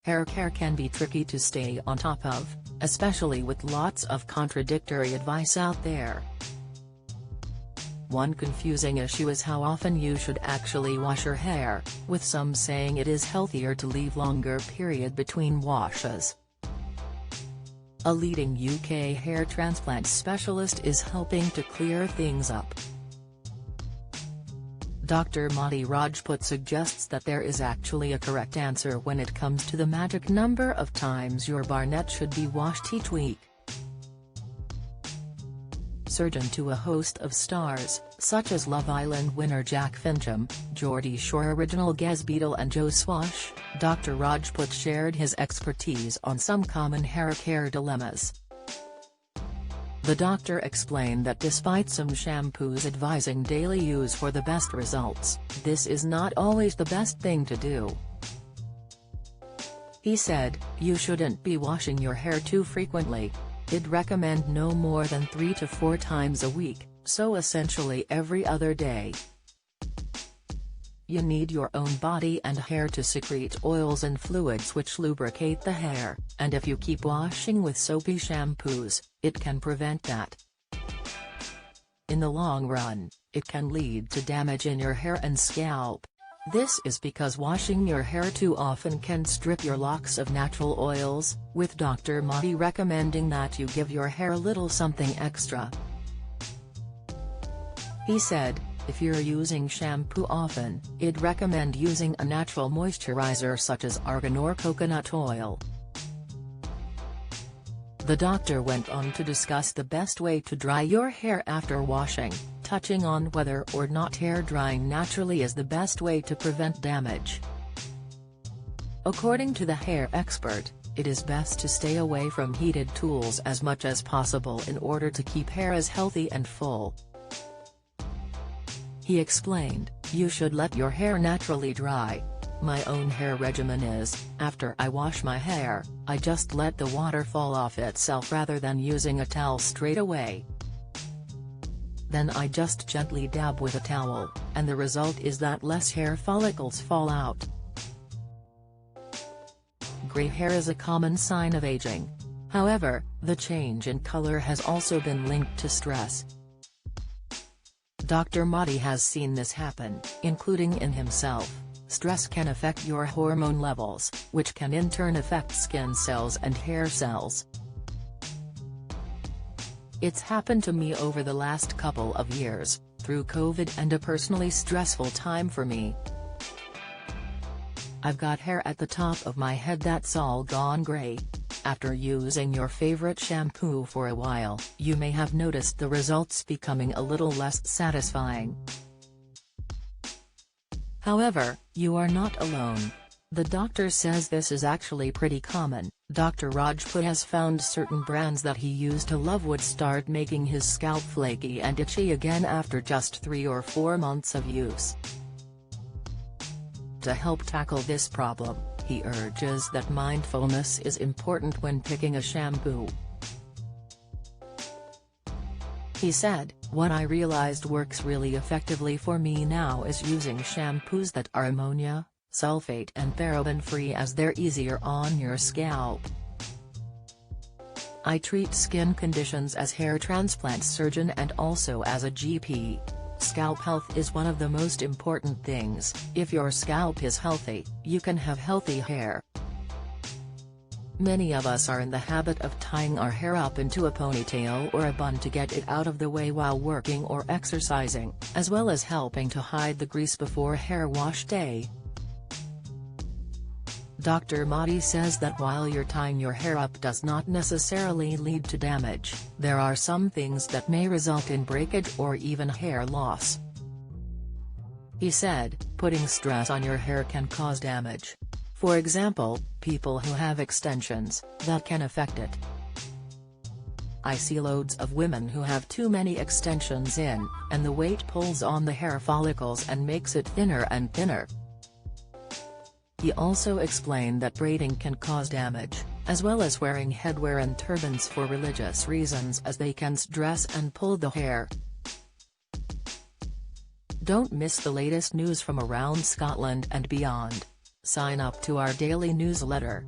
Hair care can be tricky to stay on top of, especially with lots of contradictory advice out there. One confusing issue is how often you should actually wash your hair, with some saying it is healthier to leave longer period between washes. A leading UK hair transplant specialist is helping to clear things up. Dr. Mati Rajput suggests that there is actually a correct answer when it comes to the magic number of times your barnet should be washed each week. Surgeon to a host of stars, such as Love Island winner Jack Fincham, Geordie Shore original Gez Beadle and Joe Swash, Dr. Rajput shared his expertise on some common hair care dilemmas. The doctor explained that despite some shampoos advising daily use for the best results, this is not always the best thing to do. He said, "You shouldn't be washing your hair too frequently. I'd recommend no more than 3 to 4 times a week, so essentially every other day. You need your own body and hair to secrete oils and fluids which lubricate the hair, and if you keep washing with soapy shampoos, it can prevent that. In the long run, it can lead to damage in your hair and scalp. This is because washing your hair too often can strip your locks of natural oils, with Dr. Mati recommending that you give your hair a little something extra." He said, "If you're using shampoo often, I'd recommend using a natural moisturizer such as argan or coconut oil." The doctor went on to discuss the best way to dry your hair after washing, touching on whether or not hair drying naturally is the best way to prevent damage. According to the hair expert, it is best to stay away from heated tools as much as possible in order to keep hair as healthy and full. He explained, "You should let your hair naturally dry. My own hair regimen is, after I wash my hair, I just let the water fall off itself rather than using a towel straight away. Then I just gently dab with a towel, and the result is that less hair follicles fall out." Gray hair is a common sign of aging. However, the change in color has also been linked to stress. Dr. Mati has seen this happen, including in himself. Stress can affect your hormone levels, which can in turn affect skin cells and hair cells. "It's happened to me over the last couple of years, through COVID and a personally stressful time for me. I've got hair at the top of my head that's all gone gray. After using your favorite shampoo for a while, you may have noticed the results becoming a little less satisfying. However, you are not alone. The doctor says this is actually pretty common. Dr. Rajput has found certain brands that he used to love would start making his scalp flaky and itchy again after just 3 or 4 months of use. To help tackle this problem, he urges that mindfulness is important when picking a shampoo. He said, "What I realized works really effectively for me now is using shampoos that are ammonia, sulfate and paraben-free as they're easier on your scalp. I treat skin conditions as hair transplant surgeon and also as a GP. Scalp health is one of the most important things. If your scalp is healthy, you can have healthy hair. Many of us are in the habit of tying our hair up into a ponytail or a bun to get it out of the way while working or exercising, as well as helping to hide the grease before hair wash day." Dr. Mati says that while you're tying your hair up does not necessarily lead to damage, there are some things that may result in breakage or even hair loss. He said, "Putting stress on your hair can cause damage. For example, people who have extensions, that can affect it. I see loads of women who have too many extensions in, and the weight pulls on the hair follicles and makes it thinner and thinner." He also explained that braiding can cause damage, as well as wearing headwear and turbans for religious reasons as they can stress and pull the hair. Don't miss the latest news from around Scotland and beyond. Sign up to our daily newsletter